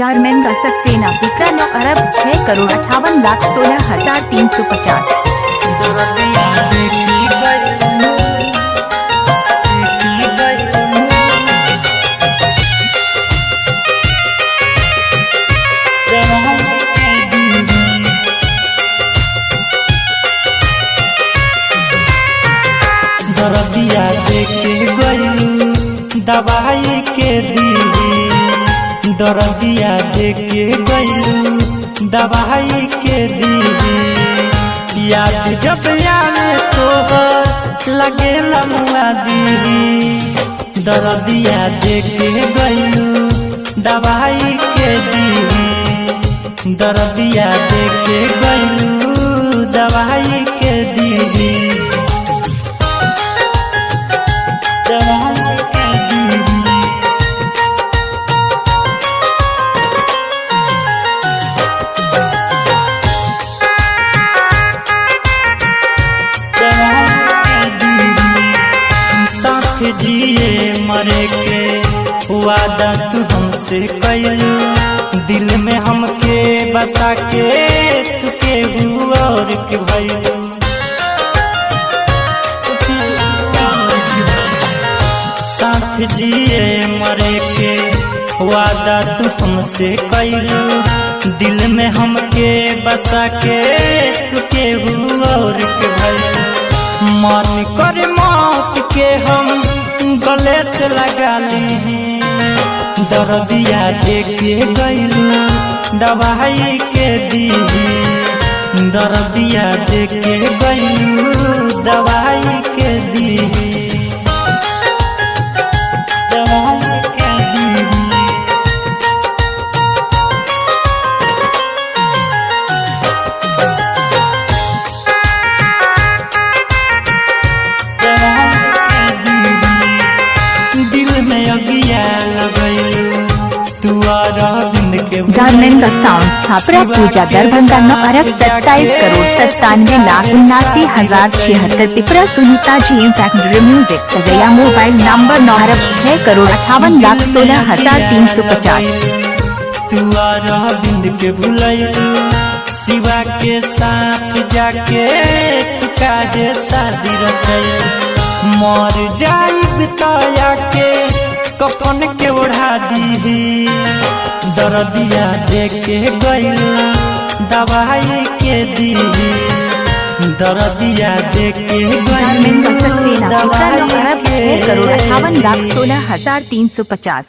धर्मेंद्र सक्सेना विक्रय 9 अरब 6 करोड़ 58 लाख 16,350। दरदिया देके गइलू दवाई के दी, दरदिया देके गइलू दवाई के दी। याद जब आवे तोहर लगे लमुआ दी, दरदिया देके गइलू दवाई के दी, दरदिया देके गइलू दवाई के दी। जिए मरे के वादा तू हमसे कइलू, दिल में हमके बसा के तू केहू और के भइलू। साथ जिए मरे के वादा तू हमसे कइलू, दिल में हमके बसा के तू केहू और के भइलू। मन कर मौत के हम गले से लगा ली, दरदिया देके गइलू दवाई के दी, दरदिया देके गइलू दवाई के दी। धर्मेंद्र साउंड छापरा पूजा दरभंगा 9 अरब 27 करोड़ 97 लाख 79,076। पिपरा Sunita ji intact music सजया mobile number 9 अरब 6 करोड़ 58 लाख 16,350। तुआरा बिंद के भुलैलू शिवा के साथ जाके तू काहे शादी रचैलू। मर जाई बिताया के कफन के ओढ़ा दी, दरदिया देके गइलू दवाई के दी, दरदिया देके धर्मेंद्र सक्सेना विक्रय 9 अरब 6 करोड़ 58 लाख 16,350।